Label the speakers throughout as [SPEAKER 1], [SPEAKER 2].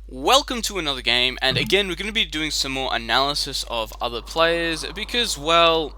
[SPEAKER 1] Welcome to another game, and again we're going to be doing some more analysis of other players because, well,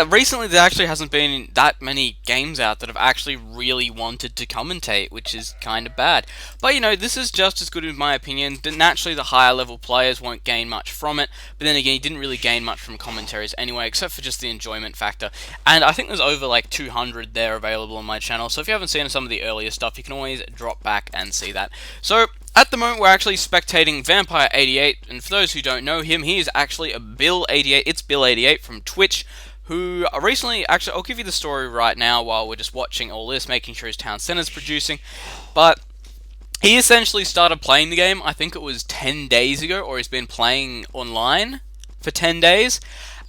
[SPEAKER 1] recently there actually hasn't been that many games out that have actually really wanted to commentate, which is kind of bad. But this is just as good in my opinion. Naturally, the higher level players won't gain much from it, but then again, you didn't really gain much from commentaries anyway, except for just the enjoyment factor. And I think there's over like 200 there available on my channel, so if you haven't seen some of the earlier stuff, you can always drop back and see that. So, at the moment, we're actually spectating Vampire88, and for those who don't know him, he is actually a Bill88, it's Bill88 from Twitch, who recently, actually, I'll give you the story right now while we're just watching all this, making sure his town center's producing, but he essentially started playing the game, I think it was 10 days ago, or he's been playing online for 10 days,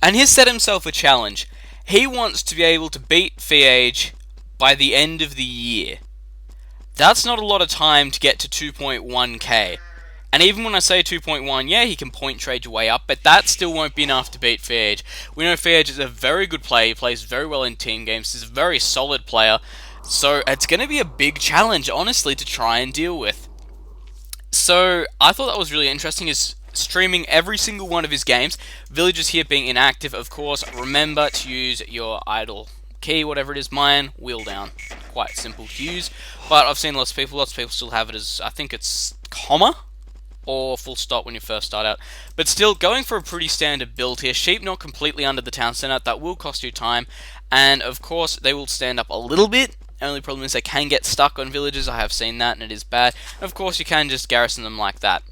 [SPEAKER 1] and he's set himself a challenge. He wants to be able to beat Feudal Age by the end of the year. That's not a lot of time to get to 2.1k. And even when I say 2.1, yeah, he can point trade your way up, but that still won't be enough to beat Feudal Age. We know Feudal Age is a very good player, he plays very well in team games, he's a very solid player, so it's going to be a big challenge, honestly, to try and deal with. So, I thought that was really interesting, is streaming every single one of his games, villagers here being inactive, of course. Remember to use your idle key, whatever it is, mine, wheel down. Quite simple to use, but I've seen lots of people still have it as, I think it's comma, or full stop when you first start out. But still, going for a pretty standard build here. Sheep not completely under the town center, that will cost you time, and of course they will stand up a little bit. Only problem is they can get stuck on villages, I have seen that, and it is bad. Of course you can just garrison them like that.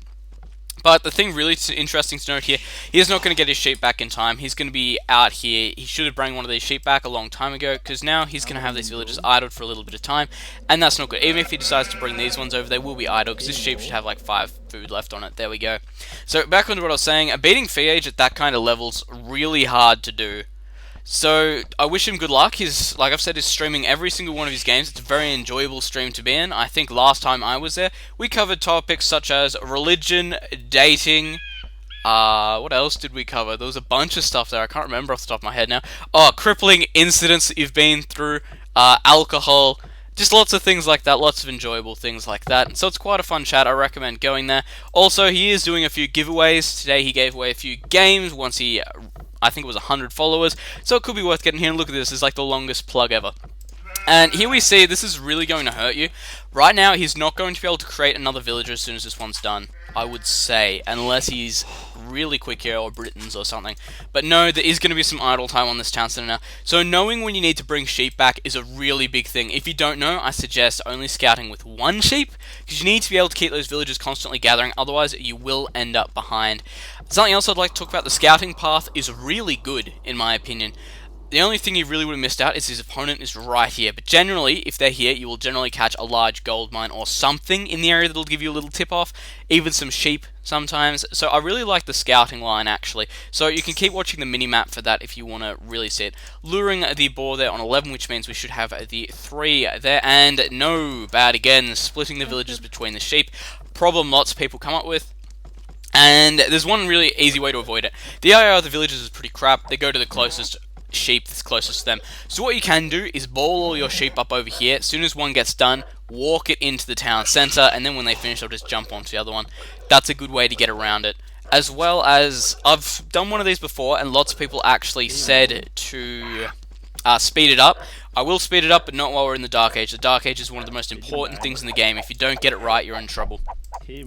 [SPEAKER 1] But the thing really interesting to note here, he is not going to get his sheep back in time. He's going to be out here. He should have brought one of these sheep back a long time ago, because now he's going to have these villagers idled for a little bit of time, and that's not good. Even if he decides to bring these ones over, they will be idle, because this sheep should have like 5 food left on it. There we go. So back onto what I was saying, beating Feudal Age at that kind of level's really hard to do. So, I wish him good luck. He's, like I've said, is streaming every single one of his games. It's a very enjoyable stream to be in. I think last time I was there, we covered topics such as religion, dating, what else did we cover? There was a bunch of stuff there, I can't remember off the top of my head now. Oh, crippling incidents that you've been through, alcohol, just lots of things like that, lots of enjoyable things like that. So it's quite a fun chat, I recommend going there. Also, he is doing a few giveaways. Today he gave away a few games once he, I think it was 100 followers, so it could be worth getting here. And look at this, it's like the longest plug ever. And here we see, this is really going to hurt you. Right now, he's not going to be able to create another villager as soon as this one's done, I would say, unless he's really quick here, or Britons or something. But no, there is going to be some idle time on this town center now. So knowing when you need to bring sheep back is a really big thing. If you don't know, I suggest only scouting with 1 sheep, because you need to be able to keep those villagers constantly gathering, otherwise you will end up behind. Something else I'd like to talk about, the scouting path is really good, in my opinion. The only thing he really would have missed out is his opponent is right here. But generally, if they're here, you will generally catch a large gold mine or something in the area that'll give you a little tip-off. Even some sheep sometimes. So I really like the scouting line, actually. So you can keep watching the mini-map for that if you want to really see it. Luring the boar there on 11, which means we should have the 3 there. And no, bad again, splitting the villages between the sheep. Problem lots of people come up with. And there's one really easy way to avoid it. The IR of the villages is pretty crap. They go to the closest sheep that's closest to them. So what you can do is ball all your sheep up over here. As soon as one gets done, walk it into the town center, and then when they finish, they'll just jump onto the other one. That's a good way to get around it. As well as, I've done one of these before, and lots of people actually said to speed it up. I will speed it up, but not while we're in the Dark Age. The Dark Age is one of the most important things in the game. If you don't get it right, you're in trouble.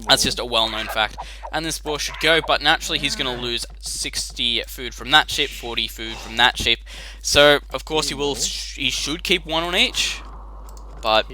[SPEAKER 1] That's just a well-known fact. And this boar should go, but naturally he's going to lose 60 food from that sheep, 40 food from that sheep. So, of course, he should keep 1 on each, but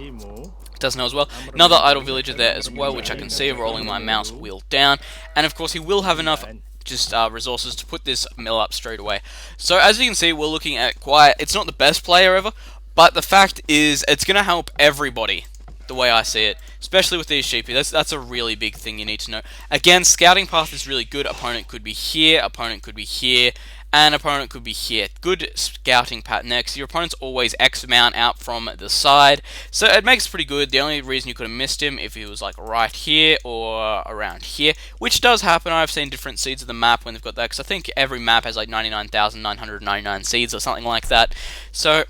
[SPEAKER 1] doesn't know as well. Another idle villager there as well, which I can see rolling my mouse wheel down. And of course, he will have enough just resources to put this mill up straight away. So, as you can see, we're looking at it's not the best player ever, but the fact is, it's going to help everybody, the way I see it, especially with these sheep. That's a really big thing you need to know. Again, scouting path is really good. Opponent could be here, opponent could be here, and opponent could be here. Good scouting pattern there, because your opponent's always X amount out from the side, so it makes it pretty good. The only reason you could have missed him if he was like right here or around here, which does happen. I've seen different seeds of the map when they've got that, because I think every map has like 99,999 seeds or something like that. So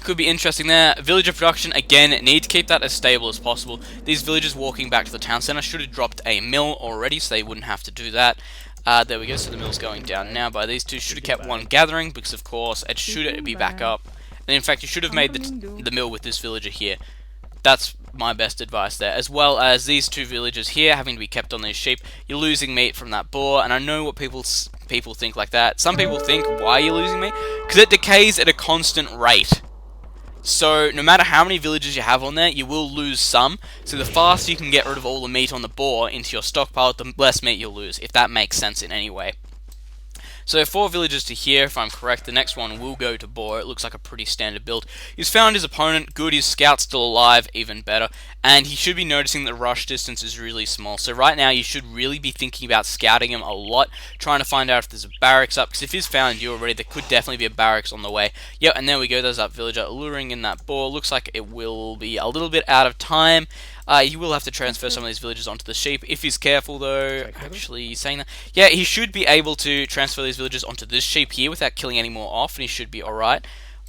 [SPEAKER 1] could be interesting there. Villager production, again, need to keep that as stable as possible. These villagers walking back to the town center should have dropped a mill already, so they wouldn't have to do that. There we go, so the mill's going down now by these two. Should have kept one gathering, because of course it should be back up. And in fact, you should have made the mill with this villager here. That's my best advice there. As well as these two villagers here having to be kept on these sheep. You're losing meat from that boar, and I know what people think like that. Some people think, why are you losing meat? Because it decays at a constant rate. So, no matter how many villagers you have on there, you will lose some. So the faster you can get rid of all the meat on the boar into your stockpile, the less meat you'll lose, if that makes sense in any way. So 4 villagers to here, if I'm correct. The next one will go to boar. It looks like a pretty standard build. He's found his opponent. Good, his scout's still alive, even better. And he should be noticing that rush distance is really small. So right now you should really be thinking about scouting him a lot, trying to find out if there's a barracks up, because if he's found you already, there could definitely be a barracks on the way. Yep, and there we go, there's that villager luring in that boar. Looks like it will be a little bit out of time. He will have to transfer some of these villagers onto the sheep, if he's careful though. Actually, saying that, yeah, he should be able to transfer these villagers onto this sheep here without killing any more off, and he should be alright.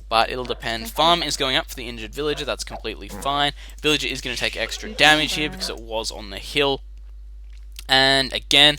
[SPEAKER 1] But it'll depend. Farm is going up for the injured villager, that's completely fine. Villager is going to take extra damage here because it was on the hill. And again,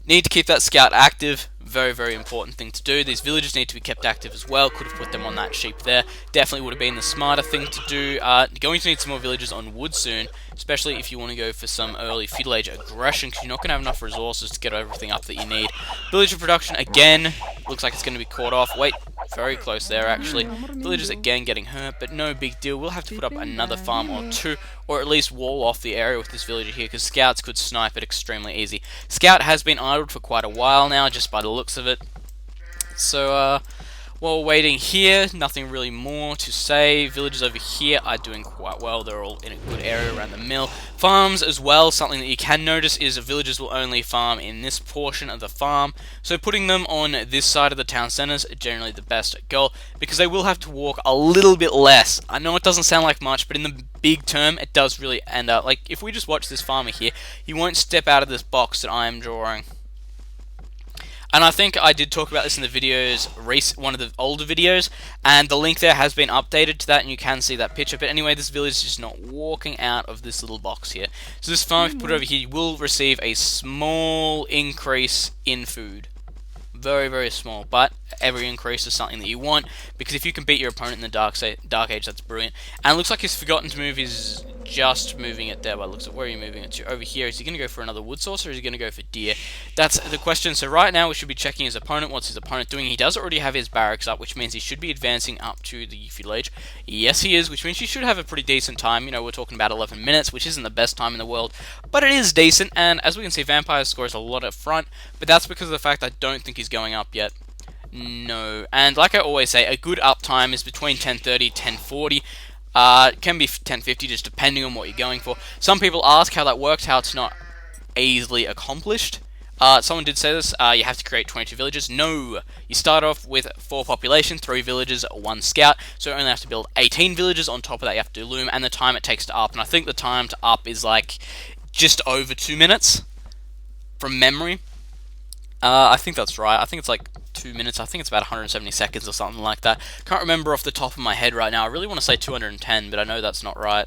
[SPEAKER 1] need to keep that scout active. Very, very important thing to do. These villagers need to be kept active as well. Could have put them on that sheep there. Definitely would have been the smarter thing to do. Going to need some more villagers on wood soon, especially if you want to go for some early Feudal Age aggression, because you're not going to have enough resources to get everything up that you need. Villager production, again, looks like it's going to be caught off. Wait, very close there, actually. Villagers, again, getting hurt, but no big deal. We'll have to put up another farm or two, or at least wall off the area with this villager here, because scouts could snipe it extremely easy. Scout has been idled for quite a while now, just by the looks of it. So, while we're waiting here, nothing really more to say. Villagers over here are doing quite well. They're all in a good area around the mill. Farms as well, something that you can notice is villagers will only farm in this portion of the farm. So putting them on this side of the town centers is generally the best goal, because they will have to walk a little bit less. I know it doesn't sound like much, but in the big term, it does really end up. Like, if we just watch this farmer here, he won't step out of this box that I am drawing. And I think I did talk about this in the videos, one of the older videos, and the link there has been updated to that, and you can see that picture. But anyway, this village is just not walking out of this little box here. So this farm, if you put it over here, you will receive a small increase in food. Very, very small, but every increase is something that you want, because if you can beat your opponent in the Dark Age, that's brilliant. And it looks like he's forgotten to move his... just moving it there by the looks of where are you moving it to? Over here. Is he going to go for another wood source, or is he going to go for deer? That's the question. So right now we should be checking his opponent. What's his opponent doing? He does already have his barracks up, which means he should be advancing up to the Feudal Age. Yes, he is, which means he should have a pretty decent time. You know, we're talking about 11 minutes, which isn't the best time in the world, but it is decent. And as we can see, Vampire scores a lot up front, but that's because of the fact I don't think he's going up yet. No. And like I always say, a good uptime is between 1030 1040. It can be 1050, just depending on what you're going for. Some people ask how that works, how it's not easily accomplished. Someone did say this, you have to create 22 villages. No! You start off with 4 population, 3 villages, 1 scout, so you only have to build 18 villages. On top of that you have to do loom, and the time it takes to up, and I think the time to up is like just over 2 minutes, from memory. I think that's right. I think it's like 2 minutes. I think it's about 170 seconds or something like that. Can't remember off the top of my head right now. I really want to say 210, but I know that's not right.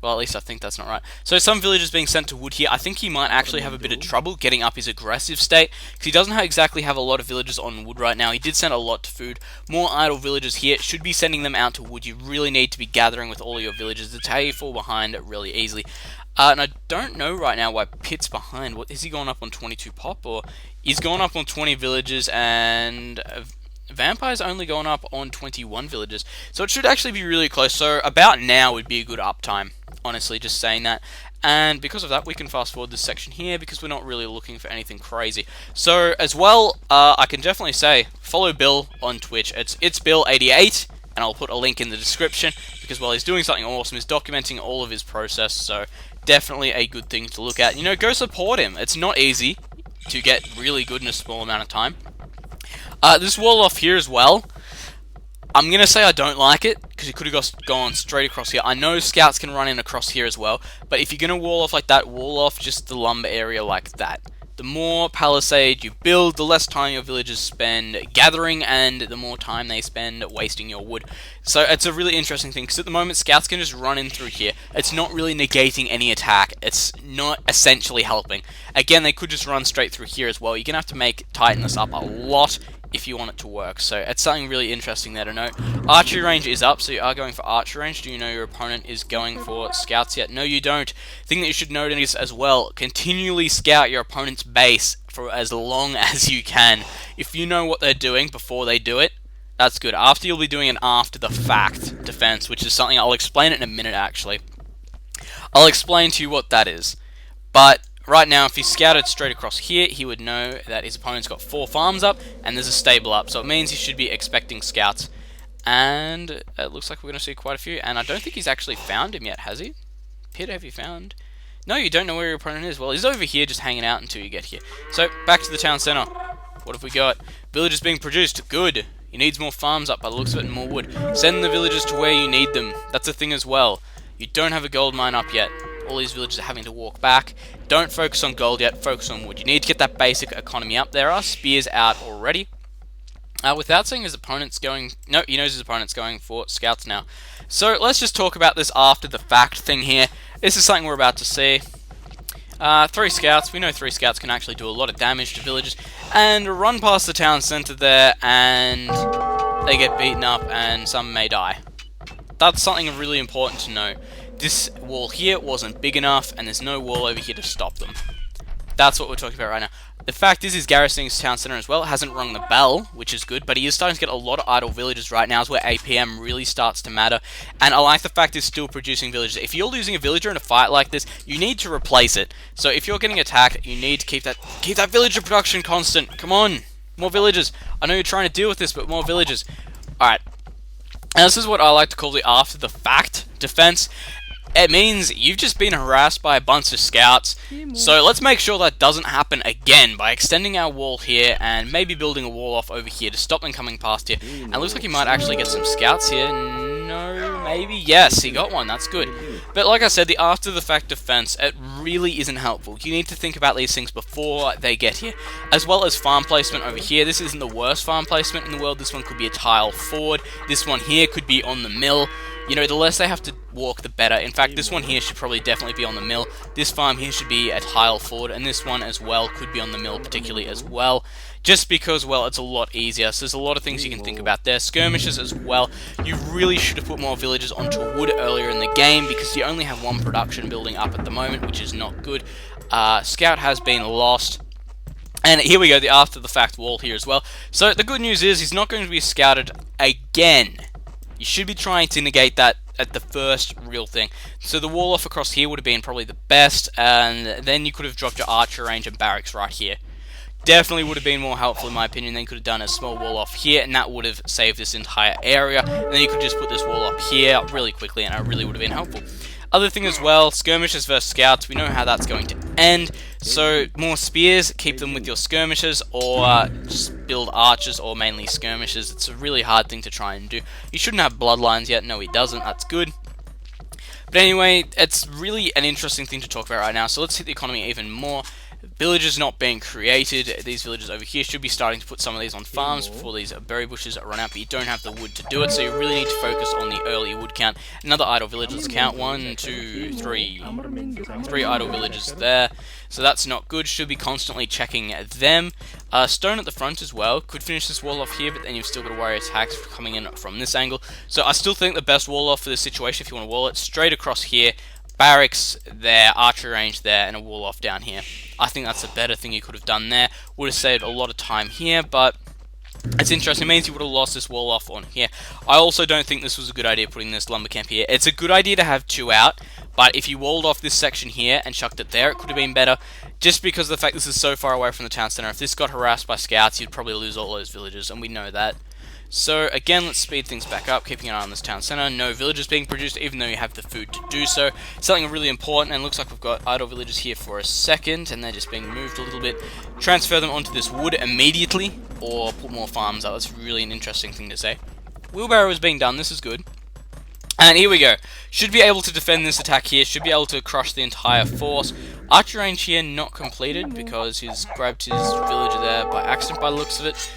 [SPEAKER 1] Well, at least I think that's not right. So some villagers being sent to wood here. I think he might actually have a bit of trouble getting up his aggressive state, because he doesn't exactly have a lot of villagers on wood right now. He did send a lot to food. More idle villagers here. Should be sending them out to wood. You really need to be gathering with all of your villagers. It's how you fall behind really easily. And I don't know right now why Pitt's behind. What is he going up on 22 pop, or he's going up on 20 villages, and Vampire's only going up on 21 villages. So it should actually be really close. So about now would be a good uptime. Honestly, just saying that. And because of that, we can fast forward this section here, because we're not really looking for anything crazy. So as well, I can definitely say follow Bill on Twitch. It's ItsBill88. And I'll put a link in the description, because while he's doing something awesome, he's documenting all of his process, so definitely a good thing to look at. You know, go support him. It's not easy to get really good in a small amount of time. This wall off here as well, I'm going to say I don't like it, because he could have gone straight across here. I know scouts can run in across here as well, but if you're going to wall off like that, wall off just the lumber area like that. The more palisade you build, the less time your villagers spend gathering, and the more time they spend wasting your wood. So it's a really interesting thing, because at the moment scouts can just run in through here. It's not really negating any attack. It's not essentially helping. Again, they could just run straight through here as well. You're going to have to tighten this up a lot if you want it to work. So it's something really interesting there to note. Archery range is up, so you are going for archery range. Do you know your opponent is going for scouts yet? No, you don't. Thing that you should note is as well, continually scout your opponent's base for as long as you can. If you know what they're doing before they do it, that's good. After, you'll be doing an after the fact defense, which is something I'll explain it in a minute actually. I'll explain to you what that is. But right now, if he scouted straight across here, he would know that his opponent's got 4 farms up, and there's a stable up, so it means he should be expecting scouts. And it looks like we're going to see quite a few, and I don't think he's actually found him yet, has he? Peter, have you found? No, you don't know where your opponent is. Well, he's over here just hanging out until you get here. So, back to the town centre. What have we got? Villagers being produced. Good. He needs more farms up by the looks of it and more wood. Send the villagers to where you need them. That's a thing as well. You don't have a gold mine up yet. All these villagers are having to walk back. Don't focus on gold yet, focus on wood. You need to get that basic economy up. There are spears out already. Without seeing his opponent's going... No, he knows his opponent's going for scouts now. So, let's just talk about this after the fact thing here. This is something we're about to see. 3 scouts. We know 3 scouts can actually do a lot of damage to villagers. And run past the town centre there, and they get beaten up, and some may die. That's something really important to know. This wall here wasn't big enough, and there's no wall over here to stop them. That's what we're talking about right now. The fact is garrisoning his town centre as well. Hasn't rung the bell, which is good, but he is starting to get a lot of idle villagers right now, is where APM really starts to matter. And I like the fact he's still producing villagers. If you're losing a villager in a fight like this, you need to replace it. So if you're getting attacked, you need to keep that villager production constant. Come on, more villagers. I know you're trying to deal with this, but more villagers. Alright. And this is what I like to call the after the fact defense. It means you've just been harassed by a bunch of scouts, so let's make sure that doesn't happen again by extending our wall here and maybe building a wall off over here to stop them coming past here. And it looks like he might actually get some scouts here. No, maybe? Yes, he got one. That's good. But like I said, the after the fact defense, it really isn't helpful. You need to think about these things before they get here. As well as farm placement over here. This isn't the worst farm placement in the world. This one could be a tile forward. This one here could be on the mill. You know, the less they have to walk, the better. In fact, this one here should probably definitely be on the mill. This farm here should be a tile forward, and this one as well could be on the mill particularly as well. Just because, well, it's a lot easier. So there's a lot of things you can think about there. Skirmishes as well. You really should have put more villagers onto wood earlier in the game, because you only have 1 production building up at the moment, which is not good. Scout has been lost. And here we go, the after the fact wall here as well. So the good news is he's not going to be scouted again. You should be trying to negate that at the first real thing. So the wall off across here would have been probably the best, and then you could have dropped your archer range and barracks right here. Definitely would have been more helpful in my opinion. Then you could have done a small wall off here, and that would have saved this entire area. And then you could just put this wall up here really quickly, and it really would have been helpful. Other thing as well, skirmishes versus scouts, we know how that's going to end. So more spears, keep them with your skirmishes, or just build archers or mainly skirmishes. It's a really hard thing to try and do. He shouldn't have bloodlines yet. No, he doesn't. That's good. But anyway, it's really an interesting thing to talk about right now. So let's hit the economy even more. Villages not being created. These villages over here should be starting to put some of these on farms before these berry bushes run out, but you don't have the wood to do it, so you really need to focus on the early wood count. Another idle village, let's count 1, 2, 3. 3 idle villages there, so that's not good. Should be constantly checking them. Stone at the front as well. Could finish this wall off here, but then you've still got to worry attacks coming in from this angle. So I still think the best wall off for this situation, if you want to wall it, straight across here. Barracks there, archery range there, and a wall off down here. I think that's a better thing you could have done there. Would have saved a lot of time here, but it's interesting. It means you would have lost this wall off on here. I also don't think this was a good idea putting this lumber camp here. It's a good idea to have 2 out, but if you walled off this section here and chucked it there, it could have been better. Just because of the fact this is so far away from the town center. If this got harassed by scouts, you'd probably lose all those villagers, and we know that. So again, let's speed things back up, keeping an eye on this town center. No villagers being produced, even though you have the food to do so. Something really important, and looks like we've got idle villagers here for a second, and they're just being moved a little bit. Transfer them onto this wood immediately, or put more farms out. That's really an interesting thing to say. Wheelbarrow is being done, this is good. And here we go. Should be able to defend this attack here. Should be able to crush the entire force. Archer range here not completed because he's grabbed his villager there by accident by the looks of it.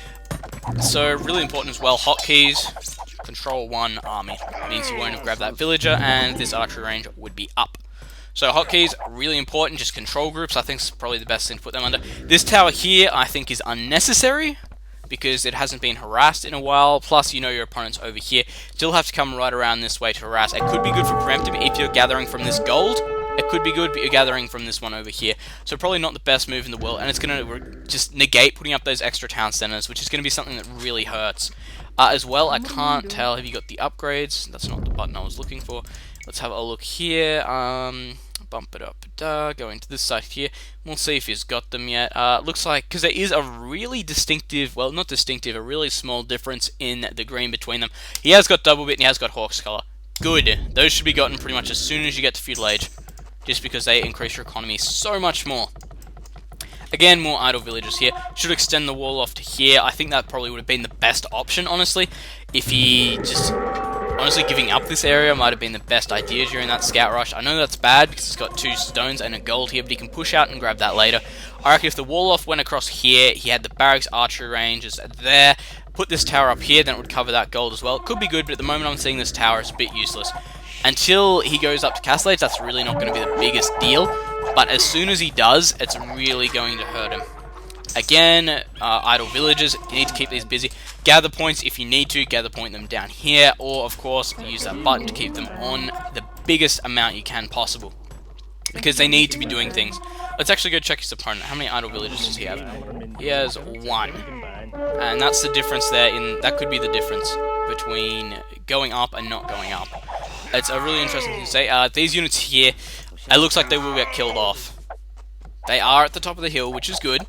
[SPEAKER 1] So really important as well. Hotkeys. Control 1 army. Means you won't have grabbed that villager and this archer range would be up. So hotkeys, really important. Just control groups, I think is probably the best thing to put them under. This tower here, I think is unnecessary, because it hasn't been harassed in a while, plus you know your opponent's over here. Still have to come right around this way to harass. It could be good for preemptive if you're gathering from this gold. It could be good, but you're gathering from this one over here. So probably not the best move in the world, and it's going to just negate putting up those extra town centers, which is going to be something that really hurts. As well, I can't tell, have you got the upgrades? That's not the button I was looking for. Let's have a look here. Bump it up, go into this side here. We'll see if he's got them yet. Looks like, because there is a really distinctive, well, not distinctive, a really small difference in the green between them. He has got double bit and he has got Hawk's color. Good. Those should be gotten pretty much as soon as you get to Feudal Age, just because they increase your economy so much more. Again, more idle villages here. Should extend the wall off to here. I think that probably would have been the best option, honestly. If he just... Honestly, giving up this area might have been the best idea during that scout rush. I know that's bad because it's got 2 stones and a gold here, but he can push out and grab that later. I reckon if the wall off went across here, he had the barracks archery ranges there, put this tower up here, then it would cover that gold as well. It could be good, but at the moment I'm seeing this tower is a bit useless. Until he goes up to Castle Age, that's really not going to be the biggest deal, but as soon as he does, it's really going to hurt him. Again, idle villages, you need to keep these busy. Gather points if you need to, gather point them down here, or of course, use that button to keep them on the biggest amount you can possible. Because they need to be doing things. Let's actually go check his opponent. How many idle villages does he have? He has 1. And that's the difference there, that could be the difference between going up and not going up. It's a really interesting thing to say. These units here, it looks like they will get killed off. They are at the top of the hill, which is good.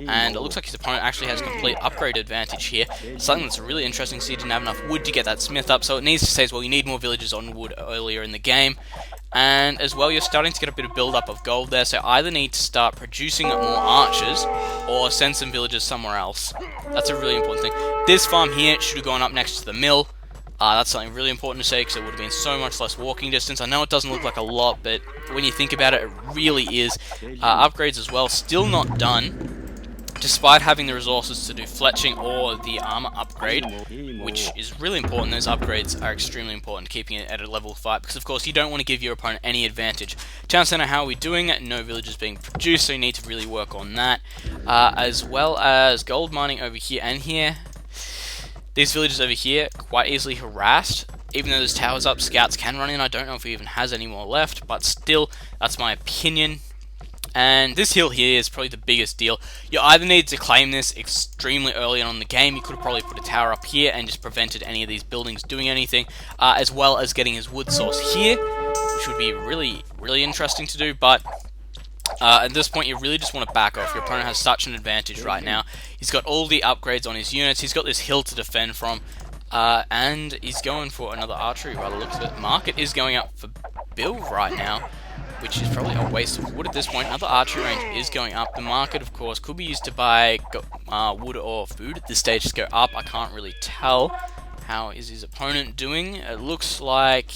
[SPEAKER 1] And it looks like his opponent actually has complete upgrade advantage here. Something that's really interesting, so he didn't have enough wood to get that smith up, so it needs to say as well, you need more villages on wood earlier in the game. And as well, you're starting to get a bit of build up of gold there, so either need to start producing more archers, or send some villagers somewhere else. That's a really important thing. This farm here should have gone up next to the mill. That's something really important to say, because it would have been so much less walking distance. I know it doesn't look like a lot, but when you think about it, it really is. Upgrades as well, still not done. Despite having the resources to do fletching or the armor upgrade, which is really important. Those upgrades are extremely important, keeping it at a level fight, because of course you don't want to give your opponent any advantage. Town center, how are we doing? No villages being produced, so you need to really work on that. As well as gold mining over here and here. These villages over here, quite easily harassed. Even though there's towers up, scouts can run in. I don't know if he even has any more left, but still, that's my opinion. And this hill here is probably the biggest deal. You either need to claim this extremely early on in the game. You could have probably put a tower up here and just prevented any of these buildings doing anything, as well as getting his wood source here, which would be really, really interesting to do. But at this point, you really just want to back off. Your opponent has such an advantage right now. He's got all the upgrades on his units. He's got this hill to defend from, and he's going for another archery by the looks of it. Market is going up for Bill right now, which is probably a waste of wood at this point. Another archery range is going up. The market, of course, could be used to buy wood or food at this stage. Just go up. I can't really tell. How is his opponent doing? It looks like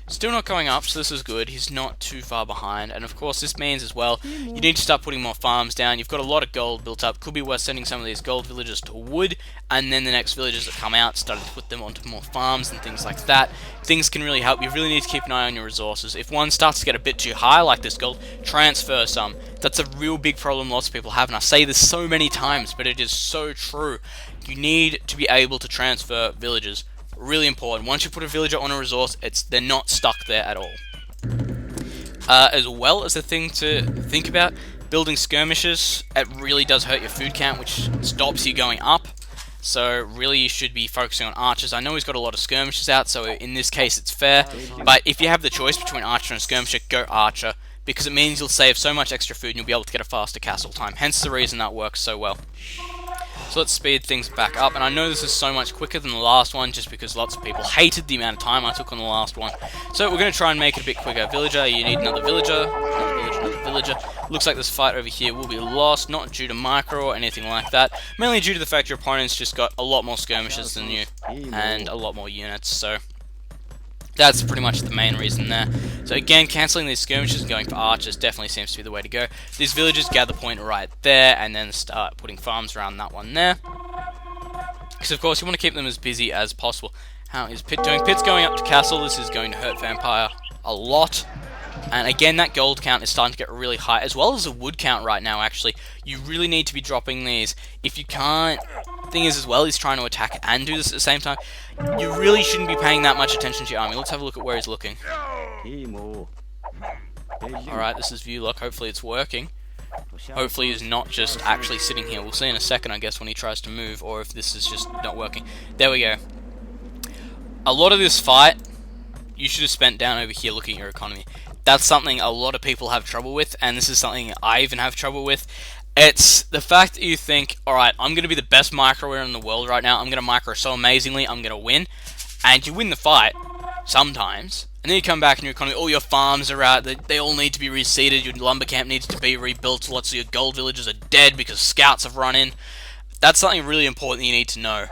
[SPEAKER 1] still not going up, so this is good. He's not too far behind. And of course, this means as well, you need to start putting more farms down. You've got a lot of gold built up. Could be worth sending some of these gold villages to wood, and then the next villagers that come out, starting to put them onto more farms and things like that. Things can really help. You really need to keep an eye on your resources. If one starts to get a bit too high, like this gold, transfer some. That's a real big problem lots of people have, and I say this so many times, but it is so true. You need to be able to transfer villages. Really important. Once you put a villager on a resource, they're not stuck there at all. As well as the thing to think about, building skirmishes, it really does hurt your food count, which stops you going up. So really you should be focusing on archers. I know he's got a lot of skirmishes out, so in this case it's fair. But if you have the choice between archer and skirmisher, go archer, because it means you'll save so much extra food and you'll be able to get a faster castle time. Hence the reason that works so well. So let's speed things back up, and I know this is so much quicker than the last one just because lots of people hated the amount of time I took on the last one. So we're going to try and make it a bit quicker. Villager, you need another villager, another villager, another villager. Looks like this fight over here will be lost, not due to micro or anything like that, mainly due to the fact your opponent's just got a lot more skirmishes than you, and a lot more units, so That's pretty much the main reason there. So again, cancelling these skirmishes and going for archers definitely seems to be the way to go. These villagers gather point right there, and then start putting farms around that one there. Because of course you want to keep them as busy as possible. How is Pitt doing? Pitt's going up to castle. This is going to hurt Vampire a lot. And again, that gold count is starting to get really high, as well as the wood count right now, actually. You really need to be dropping these. If you can't... Thing is, as well, he's trying to attack and do this at the same time. You really shouldn't be paying that much attention to your army. Let's have a look at where he's looking. Alright, this is view lock. Hopefully it's working. Hopefully he's not just actually sitting here. We'll see in a second, I guess, when he tries to move, or if this is just not working. There we go. A lot of this fight, you should have spent down over here looking at your economy. That's something a lot of people have trouble with, and this is something I even have trouble with. It's the fact that you think, alright, I'm going to be the best microer in the world right now, I'm going to micro so amazingly, I'm going to win, and you win the fight, sometimes, and then you come back and your economy, all your farms are out, they all need to be reseeded, your lumber camp needs to be rebuilt, lots of your gold villages are dead because scouts have run in. That's something really important you need to know.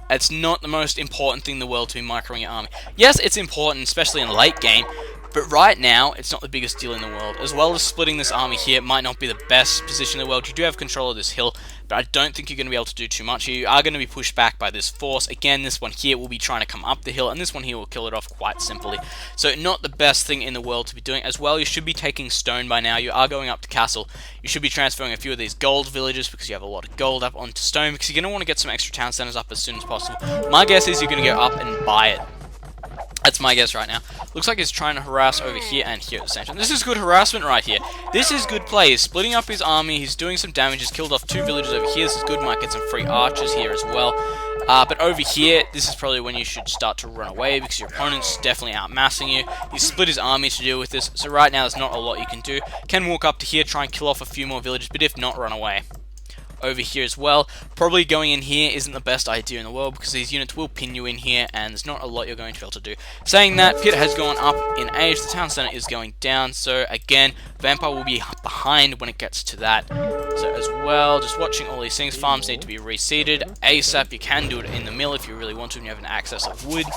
[SPEAKER 1] It's not the most important thing in the world to be microing your army. Yes, it's important, especially in late game, but right now, it's not the biggest deal in the world. As well as splitting this army here, it might not be the best position in the world. You do have control of this hill, but I don't think you're going to be able to do too much. You are going to be pushed back by this force. Again, this one here will be trying to come up the hill, and this one here will kill it off quite simply. So not the best thing in the world to be doing. As well, you should be taking stone by now. You are going up to castle. You should be transferring a few of these gold villages because you have a lot of gold up onto stone, because you're going to want to get some extra town centers up as soon as possible. My guess is you're going to go up and buy it. That's my guess right now. Looks like he's trying to harass over here and here at the same time. This is good harassment right here. This is good play. He's splitting up his army. He's doing some damage. He's killed off 2 villagers over here. This is good. Might get some free archers here as well. But over here, this is probably when you should start to run away because your opponent's definitely outmassing you. He's split his army to deal with this. So right now, there's not a lot you can do. Can walk up to here, try and kill off a few more villagers, but if not, run away. Over here as well. Probably going in here isn't the best idea in the world because these units will pin you in here and there's not a lot you're going to be able to do. Saying that, Pitt has gone up in age, the town centre is going down, so again, Vampire will be behind when it gets to that. So as well, just watching all these things, farms need to be reseeded ASAP. You can do it in the mill if you really want to and you have an access of wood.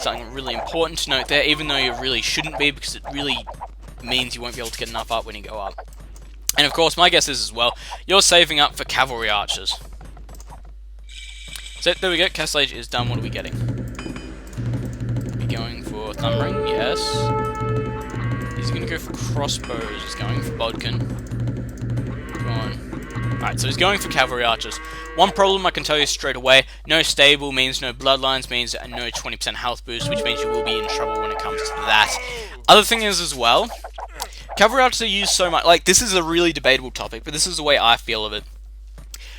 [SPEAKER 1] Something really important to note there, even though you really shouldn't be because it really means you won't be able to get enough up when you go up. And of course, my guess is as well, you're saving up for cavalry archers. So there we go, Castle Age is done. What are we getting? Are we going for Thumb Ring? Yes. He's going to go for crossbows. He's going for Bodkin. Come on. Alright, so he's going for cavalry archers. One problem I can tell you straight away, no stable means no bloodlines, means no 20% health boost, which means you will be in trouble when it comes to that. Other thing is as well, cavalry archers are used so much, like this is a really debatable topic, but this is the way I feel of it.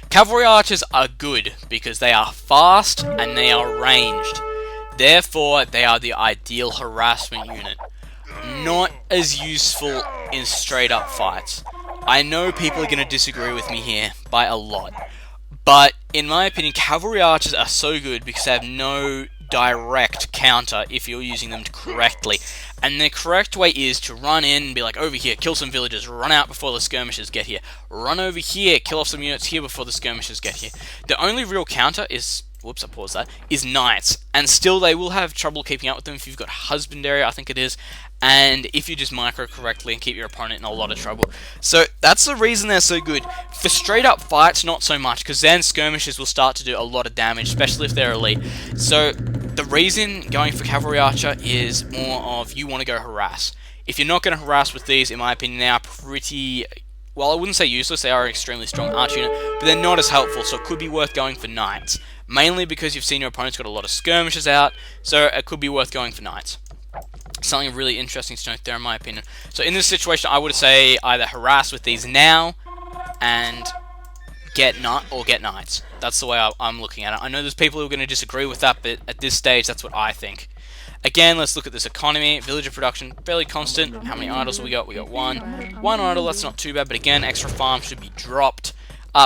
[SPEAKER 1] Cavalry archers are good because they are fast and they are ranged. Therefore, they are the ideal harassment unit. Not as useful in straight up fights. I know people are going to disagree with me here by a lot. But, in my opinion, cavalry archers are so good because they have no direct counter if you're using them correctly. And the correct way is to run in and be like, over here, kill some villagers, run out before the skirmishers get here. Run over here, kill off some units here before the skirmishers get here. The only real counter is, whoops, I paused that, is knights. And still they will have trouble keeping up with them if you've got husbandry, I think it is. And if you just micro correctly and keep your opponent in a lot of trouble. So that's the reason they're so good. For straight up fights, not so much, because then skirmishers will start to do a lot of damage, especially if they're elite. So the reason going for cavalry archer is more of you want to go harass. If you're not going to harass with these, in my opinion, they are pretty, well, I wouldn't say useless, they are an extremely strong archer unit, but they're not as helpful, so it could be worth going for knights. Mainly because you've seen your opponent's got a lot of skirmishers out, so it could be worth going for knights. Something really interesting to note there, in my opinion. So in this situation, I would say either harass with these now and get knights. That's the way I'm looking at it. I know there's people who are going to disagree with that, but at this stage, that's what I think. Again, let's look at this economy. Villager production, fairly constant. How many idols have we got? We got one. One idol, that's not too bad, but again, extra farm should be dropped.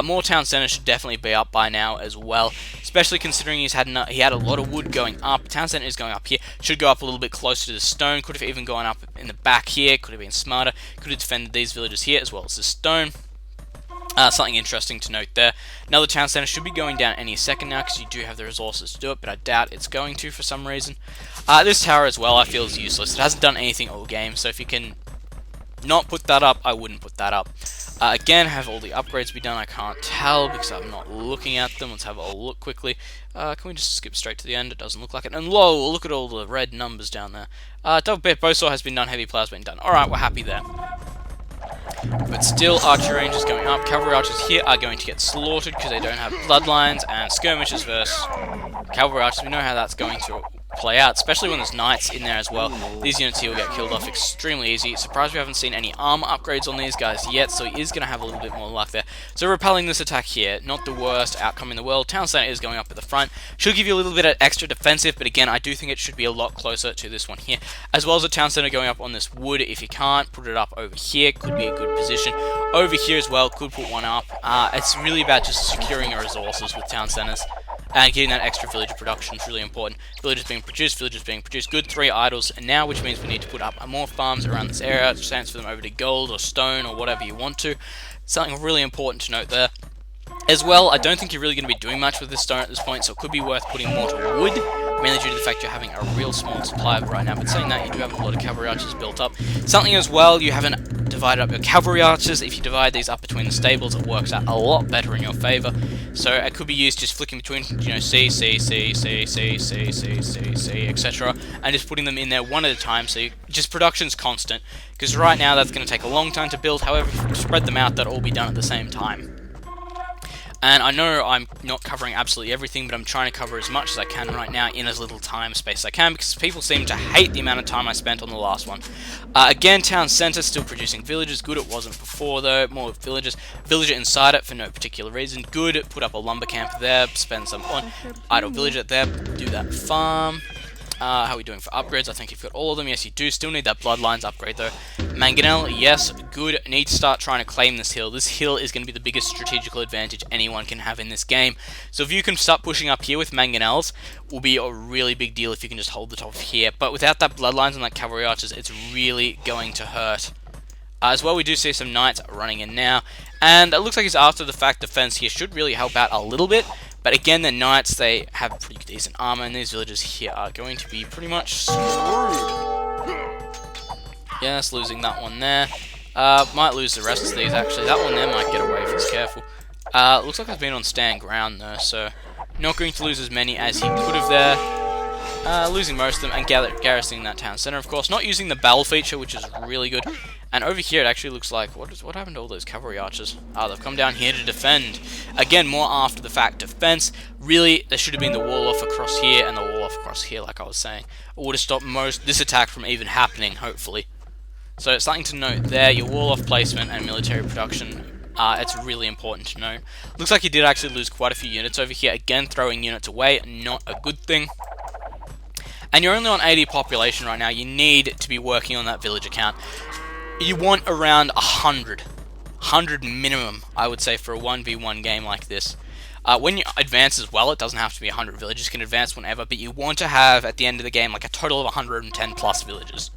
[SPEAKER 1] More town centers should definitely be up by now as well, especially considering he had a lot of wood going up. Town center is going up here, should go up a little bit closer to the stone, could have even gone up in the back here, could have been smarter, could have defended these villages here as well as the stone. Something interesting to note there. Another town center should be going down any second now because you do have the resources to do it, but I doubt it's going to for some reason. This tower as well I feel is useless. It hasn't done anything all game, so if you can not put that up, I wouldn't put that up. Again, have all the upgrades be done? I can't tell because I'm not looking at them. Let's have a look quickly. Can we just skip straight to the end? It doesn't look like it. And lol, look at all the red numbers down there. Double bit bowsaw has been done, heavy plow has been done. Alright, we're happy there. But still, archery range is going up. Cavalry archers here are going to get slaughtered because they don't have bloodlines, and skirmishers versus cavalry archers, we know how that's going to play out, especially when there's knights in there as well. These units here will get killed off extremely easy. Surprised we haven't seen any armor upgrades on these guys yet, so he is going to have a little bit more luck there. So repelling this attack here, not the worst outcome in the world. Town center is going up at the front. Should give you a little bit of extra defensive, but again, I do think it should be a lot closer to this one here. As well as a town center going up on this wood. If you can't, put it up over here. Could be a good position. Over here as well, could put one up. It's really about just securing your resources with town centers. And getting that extra villager production is really important. Villagers being produced, good 3 idols, and now, which means we need to put up more farms around this area, transfer them over to gold or stone or whatever you want to. Something really important to note there. As well, I don't think you're really going to be doing much with this stone at this point, so it could be worth putting more to wood, mainly due to the fact you're having a real small supply of it right now. But saying that, you do have a lot of cavalry archers built up. Something as well, you haven't divided up your cavalry archers. If you divide these up between the stables, it works out a lot better in your favour. So it could be used just flicking between, C, etc., and just putting them in there one at a time, so just production's constant. Because right now, that's going to take a long time to build. However, if you spread them out, that'll all be done at the same time. And I know I'm not covering absolutely everything, but I'm trying to cover as much as I can right now in as little time space as I can, because people seem to hate the amount of time I spent on the last one. Again, town centre still producing villagers. Good, it wasn't before though. More villagers. Villager inside it for no particular reason. Good, put up a lumber camp there, spend some on idle villager there, do that farm. How are we doing for upgrades? I think you've got all of them. Yes, you do. Still need that bloodlines upgrade, though. Mangonel, yes, good. Need to start trying to claim this hill. This hill is going to be the biggest strategical advantage anyone can have in this game. So if you can start pushing up here with Mangonels, will be a really big deal if you can just hold the top here. But without that bloodlines and that cavalry archers, it's really going to hurt. As well, we do see some knights running in now. And it looks like his after the fact defense here should really help out a little bit. But again, the knights, they have pretty decent armor, and these villagers here are going to be pretty much screwed. Yes, losing that one there. Might lose the rest of these, actually. That one there might get away if he's careful. Looks like I've been on stand ground, though, so not going to lose as many as he could have there. Losing most of them, and garrisoning that town center, of course. Not using the battle feature, which is really good. And over here, it actually looks like, what happened to all those cavalry archers? They've come down here to defend. Again, more after the fact defense. Really, there should have been the wall off across here and the wall off across here, like I was saying. It would have stopped this attack from even happening, hopefully. So it's something to note there. Your wall off placement and military production, it's really important to note. Looks like you did actually lose quite a few units over here. Again, throwing units away, not a good thing. And you're only on 80 population right now. You need to be working on that villager count. You want around 100. 100 minimum, I would say, for a 1v1 game like this. When you advance as well, it doesn't have to be 100 villagers. You can advance whenever, but you want to have, at the end of the game, like a total of 110 plus villagers.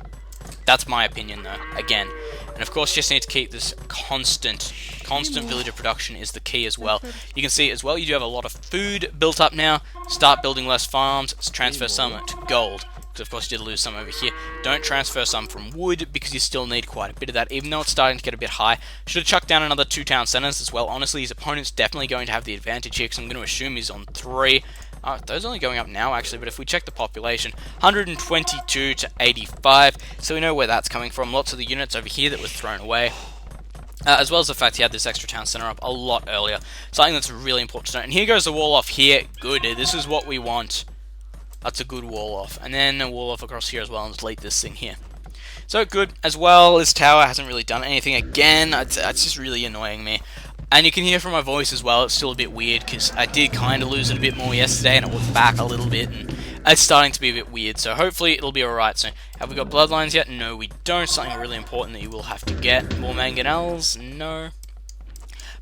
[SPEAKER 1] That's my opinion, though, again. And of course, you just need to keep this constant villager production is the key as well. You can see as well, you do have a lot of food built up now. Start building less farms, transfer some to gold. Of course, you did lose some over here. Don't transfer some from wood, because you still need quite a bit of that, even though it's starting to get a bit high. Should have chucked down another 2 town centers as well. Honestly, his opponent's definitely going to have the advantage here, because I'm going to assume he's on 3. Those are only going up now, actually, but if we check the population, 122 to 85, so we know where that's coming from. Lots of the units over here that were thrown away. As well as the fact he had this extra town center up a lot earlier. Something that's really important to note. And here goes the wall off here. Good, this is what we want. That's a good wall off. And then a wall off across here as well, and delete this thing here. So good. As well, this tower hasn't really done anything again. It's just really annoying me. And you can hear from my voice as well, it's still a bit weird, because I did kind of lose it a bit more yesterday, and it was back a little bit, and it's starting to be a bit weird, so hopefully it'll be alright. So, have we got bloodlines yet? No, we don't. Something really important that you will have to get. More mangonels? No.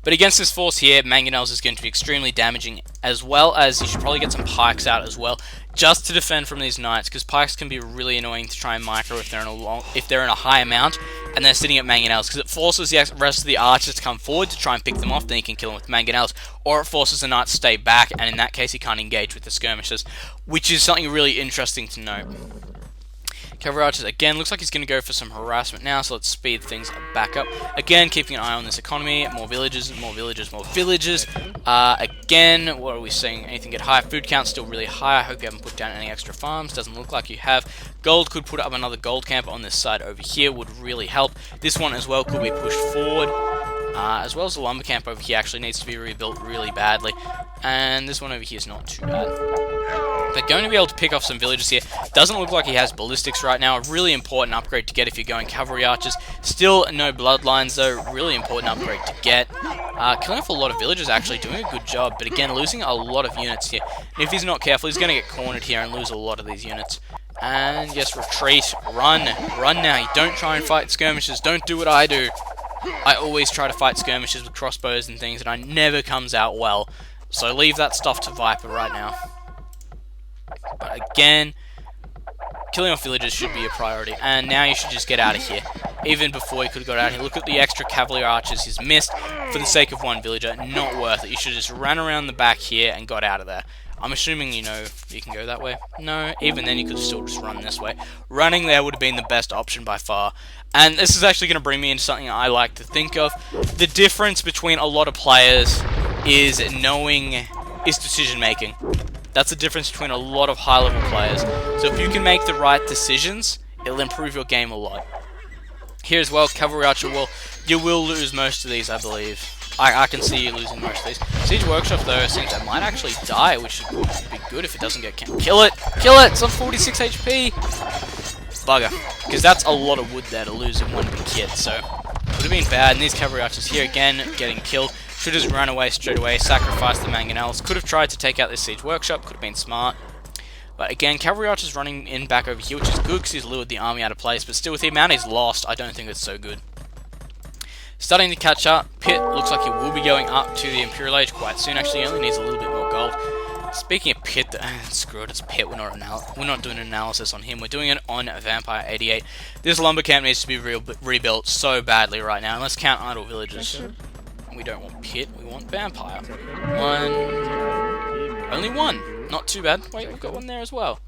[SPEAKER 1] But against this force here, mangonels is going to be extremely damaging, as well as you should probably get some pikes out as well, just to defend from these knights, because pikes can be really annoying to try and micro if they're in a high amount, and they're sitting at mangonels, because it forces the rest of the archers to come forward to try and pick them off. Then you can kill them with mangonels, or it forces the knight to stay back, and in that case he can't engage with the skirmishers, which is something really interesting to note. Cavalry archers, again, looks like he's going to go for some harassment now, so let's speed things back up. Again, keeping an eye on this economy. More villages, more villages, more villages. Again, what are we seeing? Anything get higher? Food count still really high. I hope you haven't put down any extra farms. Doesn't look like you have. Gold could put up another gold camp on this side over here. Would really help. This one as well could be pushed forward. As well as the lumber camp over here actually needs to be rebuilt really badly. And this one over here is not too bad. They're going to be able to pick off some villages here. Doesn't look like he has ballistics right now. A really important upgrade to get if you're going cavalry archers. Still no bloodlines though. Really important upgrade to get. Killing off a lot of villages, actually doing a good job. But again, losing a lot of units here. And if he's not careful, he's going to get cornered here and lose a lot of these units. And yes, retreat. Run. Run now. You don't try and fight skirmishes. Don't do what I do. I always try to fight skirmishes with crossbows and things, and I never comes out well. So leave that stuff to Viper right now. But again, killing off villagers should be a priority, and now you should just get out of here. Even before he could have got out of here, look at the extra cavalry archers he's missed for the sake of one villager. Not worth it. You should have just ran around the back here and got out of there. I'm assuming you know you can go that way. No, even then you could still just run this way. Running there would have been the best option by far. And this is actually going to bring me into something I like to think of. The difference between a lot of players is decision making. That's the difference between a lot of high level players. So if you can make the right decisions, it'll improve your game a lot. Here as well, cavalry archer you will lose most of these, I believe. I can see you losing most of these. Siege Workshop, though, it seems it might actually die, which would be good if it doesn't get killed. Kill it! Kill it! It's on 46 HP! Bugger. Because that's a lot of wood there to lose in one big hit, so would have been bad. And these cavalry archers here, again, getting killed. Should have just run away straight away, sacrificed the mangonels. Could have tried to take out this Siege Workshop, could have been smart. But again, cavalry archers running in back over here, which is good because he's lured the army out of place. But still, with the amount he's lost, I don't think it's so good. Starting to catch up. Pitt looks like he will be going up to the Imperial Age quite soon. Actually, he only needs a little bit more gold. Speaking of Pitt, screw it, it's Pitt. We're not doing an analysis on him. We're doing it on Vampire 88. This lumber camp needs to be rebuilt so badly right now. And let's count idle villages. We don't want Pitt. We want Vampire. One. Only one. Not too bad. Wait, we've got one there as well.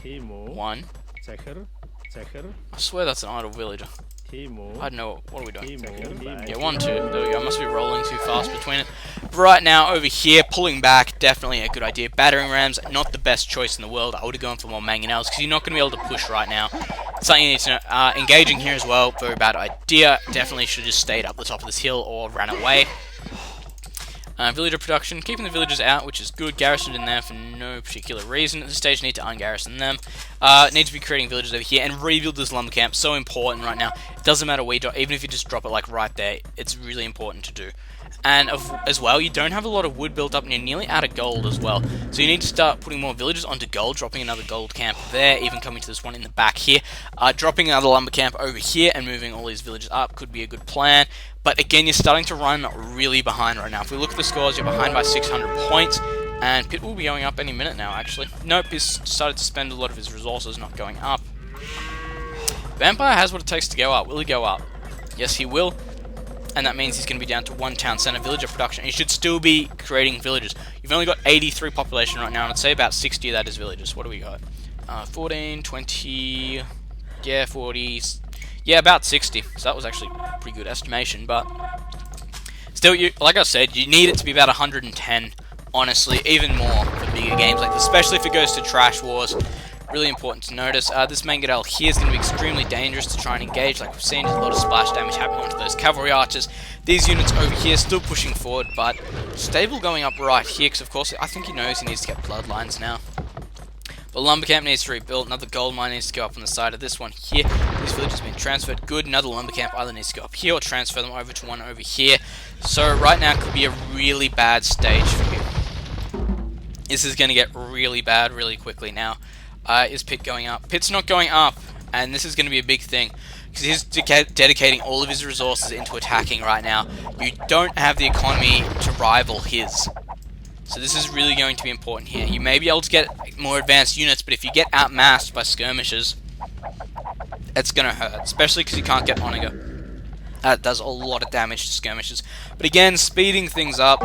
[SPEAKER 1] One. I swear that's an idle villager. I don't know, what are we doing? Yeah, 1, 2, there we go, I must be rolling too fast between it. But right now, over here, pulling back, definitely a good idea. Battering rams, not the best choice in the world. I would have gone for more mangonels, because you're not going to be able to push right now. Something you need to know. Engaging here as well, very bad idea. Definitely should have just stayed up the top of this hill, or ran away. Villager production, keeping the villagers out, which is good. Garrisoned in there for no particular reason. At this stage, need to ungarrison them. Need to be creating villages over here and rebuild this lumber camp. So important right now. It doesn't matter where you drop, even if you just drop it like right there. It's really important to do. And as well, you don't have a lot of wood built up, and you're nearly out of gold as well. So you need to start putting more villages onto gold, dropping another gold camp there, even coming to this one in the back here. Dropping another lumber camp over here and moving all these villages up could be a good plan. But again, you're starting to run really behind right now. If we look at the scores, you're behind by 600 points. And Pitt will be going up any minute now, actually. Nope, he's started to spend a lot of his resources not going up. Vampire has what it takes to go up. Will he go up? Yes, he will. And that means he's going to be down to 1 town center villager production. He should still be creating villages. You've only got 83 population right now, and I'd say about 60 of that is villages. What do we got? 14, 20, yeah, 40, yeah, about 60. So that was actually a pretty good estimation, but still, like I said, you need it to be about 110, honestly, even more for bigger games like this, especially if it goes to Trash Wars. Really important to notice. This mangonel here is going to be extremely dangerous to try and engage. Like we've seen, there's a lot of splash damage happening onto those cavalry archers. These units over here still pushing forward, but stable going up right here, because of course I think he knows he needs to get bloodlines now. But lumber camp needs to rebuild. Another gold mine needs to go up on the side of this one here. This village has been transferred. Good. Another lumber camp either needs to go up here or transfer them over to one over here. So right now could be a really bad stage for you. This is going to get really bad really quickly now. Is Pitt going up? Pitt's not going up, and this is going to be a big thing, because he's dedicating all of his resources into attacking right now. You don't have the economy to rival his. So this is really going to be important here. You may be able to get more advanced units, but if you get outmassed by skirmishers, it's gonna hurt, especially because you can't get Onager. That does a lot of damage to skirmishers. But again, speeding things up.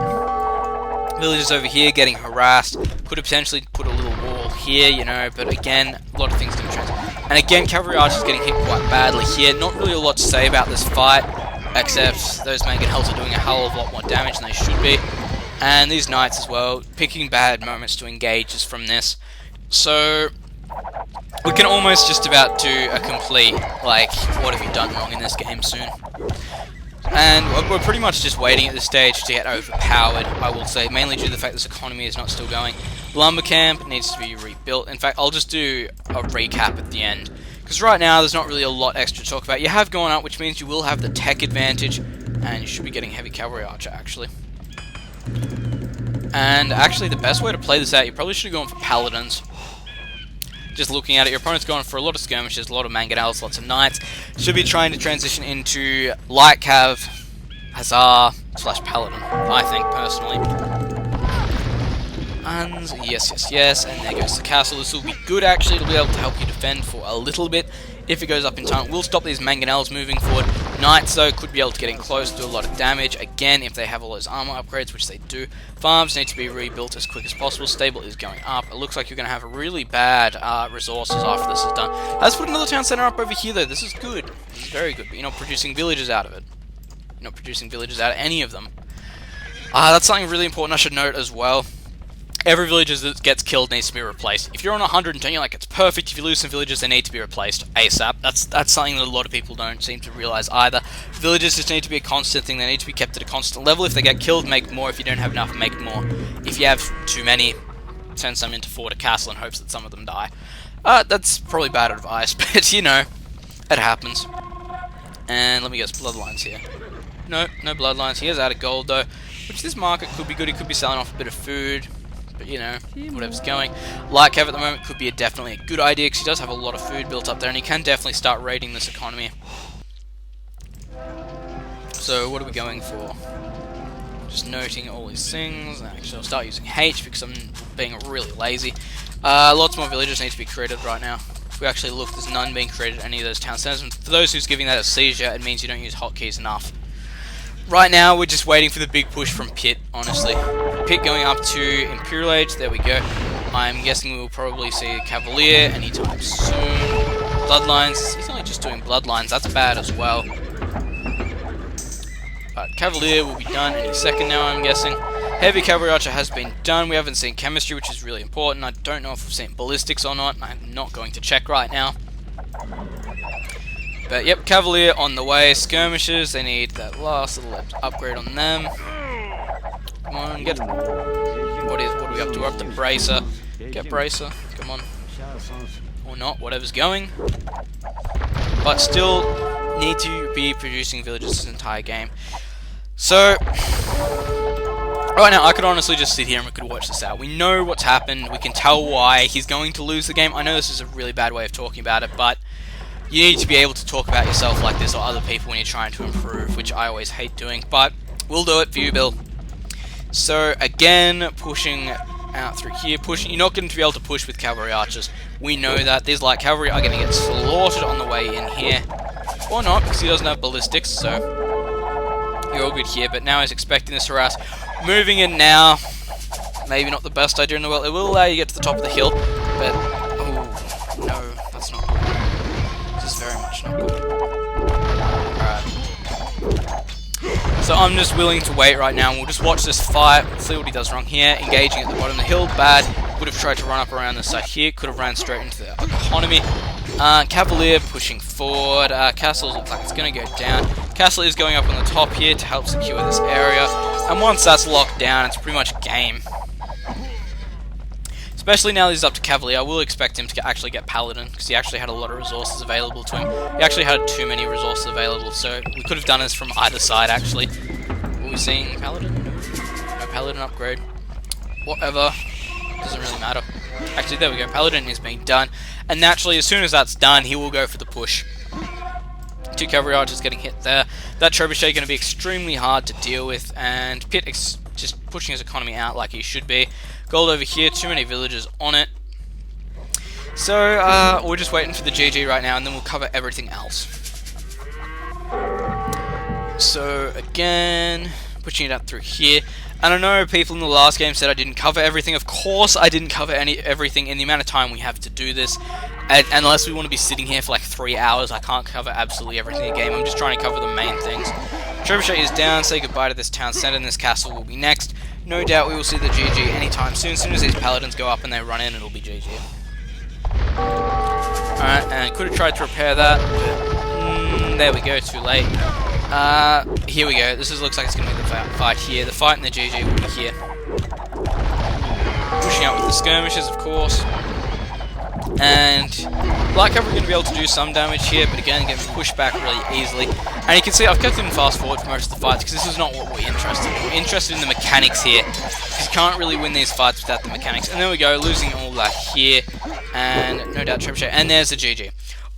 [SPEAKER 1] Villagers over here getting harassed. Could have potentially put a little wall here, you know, but again, a lot of things didn't translate. And again, cavalry archers getting hit quite badly here. Not really a lot to say about this fight, except those Mangonels are doing a hell of a lot more damage than they should be. And these knights as well, picking bad moments to engage just from this. So we can almost just about do a complete, like, what have you done wrong in this game soon. And we're pretty much just waiting at this stage to get overpowered, I will say, mainly due to the fact this economy is not still going. Lumber camp needs to be rebuilt. In fact, I'll just do a recap at the end, because right now there's not really a lot extra to talk about. You have gone up, which means you will have the tech advantage, and you should be getting heavy cavalry archer, actually. And actually, the best way to play this out, you probably should have gone for paladins. Just looking at it, your opponent's going for a lot of skirmishes, a lot of mangonels, lots of knights. Should be trying to transition into light cav, hussar, / paladin, I think, personally. And yes, and there goes the castle. This will be good, actually. It'll be able to help you defend for a little bit. If it goes up in time, it will stop these mangonels moving forward. Knights, though, could be able to get in close, do a lot of damage. Again, if they have all those armor upgrades, which they do. Farms need to be rebuilt as quick as possible. Stable is going up. It looks like you're going to have really bad resources after this is done. Let's put another town center up over here, though. This is good. This is very good, but you're not producing villages out of it. You're not producing villages out of any of them. That's something really important I should note as well. Every villager that gets killed needs to be replaced. If you're on 110, you're like, it's perfect. If you lose some villagers, they need to be replaced ASAP. That's something that a lot of people don't seem to realize either. Villagers just need to be a constant thing. They need to be kept at a constant level. If they get killed, make more. If you don't have enough, make more. If you have too many, send some into fort or castle in hopes that some of them die. That's probably bad advice, but you know, it happens. And let me guess, bloodlines here. No bloodlines. He is out of gold though, which this market could be good. He could be selling off a bit of food. But, you know, whatever's going. Light cav at the moment could be definitely a good idea, because he does have a lot of food built up there, and he can definitely start raiding this economy. So, what are we going for? Just noting all these things. Actually, I'll start using H, because I'm being really lazy. Lots more villagers need to be created right now. If we actually look, there's none being created at any of those town centers. And for those who's giving that a seizure, it means you don't use hotkeys enough. Right now, we're just waiting for the big push from Pitt, honestly. Pitt going up to Imperial Age, there we go. I'm guessing we will probably see a Cavalier anytime soon. Bloodlines, he's only just doing Bloodlines, that's bad as well. But Cavalier will be done any second now, I'm guessing. Heavy Cavalry Archer has been done. We haven't seen Chemistry, which is really important. I don't know if we've seen Ballistics or not. I'm not going to check right now. But yep, Cavalier on the way. Skirmishers, they need that last little upgrade on them. Come on, get... What are we up to? We're up to Bracer. Get Bracer, come on. Or not, whatever's going. But still, need to be producing villages this entire game. So, right now, I could honestly just sit here and we could watch this out. We know what's happened, we can tell why he's going to lose the game. I know this is a really bad way of talking about it, but you need to be able to talk about yourself like this or other people when you're trying to improve, which I always hate doing, but we'll do it, Feudal. So, again, pushing out through here. You're not going to be able to push with cavalry archers. We know that. These light cavalry are going to get slaughtered on the way in here. Or not, because he doesn't have ballistics, so you're all good here. But now he's expecting this harass. Moving in now. Maybe not the best idea in the world. It will allow you to get to the top of the hill, but... Oh, no, that's not good. This is very much not good. So I'm just willing to wait right now, and we'll just watch this fight, see what he does wrong here. Engaging at the bottom of the hill, bad. Would have tried to run up around the side here, could have ran straight into the economy. Cavalier pushing forward, Castle looks like it's going to go down. Castle is going up on the top here to help secure this area, and once that's locked down, it's pretty much game. Especially now that he's up to Cavalier, I will expect him to actually get Paladin, because he actually had a lot of resources available to him. He actually had too many resources available, so we could have done this from either side, actually. Were we seeing Paladin? No. No Paladin upgrade. Whatever. Doesn't really matter. Actually, there we go. Paladin is being done. And naturally, as soon as that's done, he will go for the push. 2 Cavalry Archers getting hit there. That Trebuchet going to be extremely hard to deal with, and Pitt just pushing his economy out like he should be. Gold over here, too many villagers on it. So we're just waiting for the GG right now, and then we'll cover everything else. So again, pushing it up through here. And I know people in the last game said I didn't cover everything. Of course I didn't cover everything in the amount of time we have to do this. And unless we want to be sitting here for like 3 hours, I can't cover absolutely everything in the game. I'm just trying to cover the main things. Trebuchet is down, say goodbye to this town centre, and this castle will be next. No doubt we will see the GG anytime soon. As soon as these paladins go up and they run in, it'll be GG. Alright, and could have tried to repair that, but there we go, too late. Here we go. This looks like it's going to be the fight here. The fight and the GG will be here. Pushing out with the skirmishes, of course. And light cavalry are going to be able to do some damage here, but again, getting pushed back really easily. And you can see I've kept it in fast forward for most of the fights, because this is not what we're interested in. We're interested in the mechanics here, because you can't really win these fights without the mechanics. And there we go, losing all that here. And no doubt trebuchet. And there's the GG.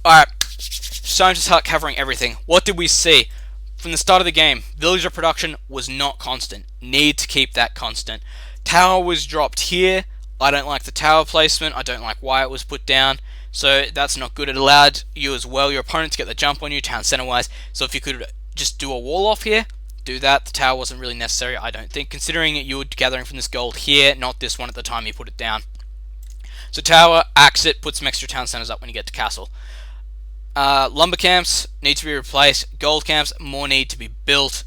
[SPEAKER 1] Alright, it's time to start covering everything. What did we see? From the start of the game, villager production was not constant. Need to keep that constant. Tower was dropped here. I don't like the tower placement. I don't like why it was put down. So that's not good. It allowed you as well, your opponent, to get the jump on you, town center wise. So if you could just do a wall off here, do that. The tower wasn't really necessary, I don't think, considering you were gathering from this gold here, not this one at the time you put it down. So tower, axe it, put some extra town centers up when you get to castle. Lumber camps need to be replaced. Gold camps, more need to be built.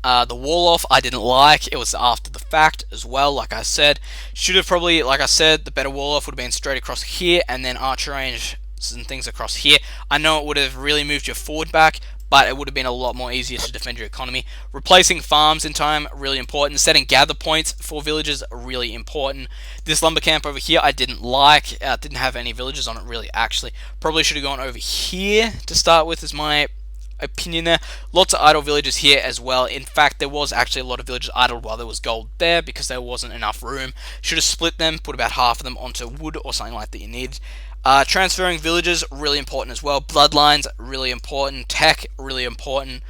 [SPEAKER 1] The wall off I didn't like. It was after the fact as well, like I said. Should have probably, like I said, the better wall off would have been straight across here and then archer range and things across here. I know it would have really moved your forward back, but it would have been a lot more easier to defend your economy. Replacing farms in time, really important. Setting gather points for villages, really important. This lumber camp over here I didn't like. Didn't have any villages on it really, actually. Probably should have gone over here to start with, is my opinion there. Lots of idle villages here as well. In fact, there was actually a lot of villages idled while there was gold there because there wasn't enough room. Should have split them, put about half of them onto wood or something like that you need. Transferring villages, really important as well. Bloodlines, really important. Tech, really important.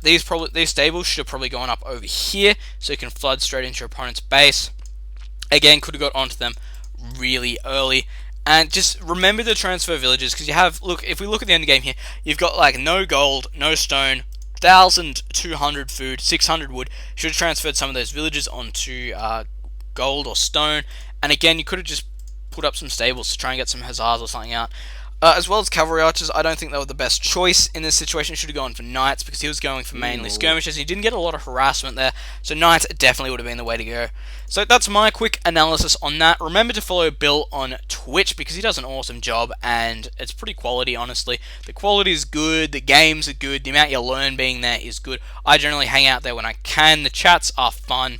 [SPEAKER 1] These stables should have probably gone up over here so you can flood straight into your opponent's base. Again, could have got onto them really early. And just remember to transfer villages, because you have, look, if we look at the end game here, you've got like no gold, no stone, 1,200 food, 600 wood. Should have transferred some of those villages onto gold or stone. And again, you could have just put up some stables to try and get some hussars or something out. As well as cavalry archers, I don't think they were the best choice in this situation. Should have gone for knights, because he was going for mainly skirmishes. He didn't get a lot of harassment there, so knights definitely would have been the way to go. So that's my quick analysis on that. Remember to follow Bill on Twitch, because he does an awesome job, and it's pretty quality, honestly. The quality is good, the games are good, the amount you learn being there is good. I generally hang out there when I can, the chats are fun.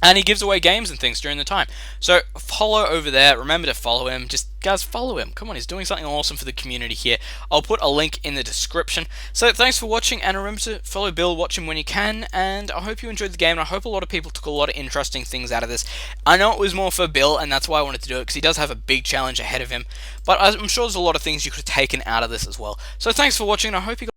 [SPEAKER 1] And he gives away games and things during the time. So follow over there. Remember to follow him. Just, guys, follow him. Come on, he's doing something awesome for the community here. I'll put a link in the description. So thanks for watching, and remember to follow Bill, watch him when you can. And I hope you enjoyed the game, and I hope a lot of people took a lot of interesting things out of this. I know it was more for Bill, and that's why I wanted to do it, because he does have a big challenge ahead of him. But I'm sure there's a lot of things you could have taken out of this as well. So thanks for watching, and I hope you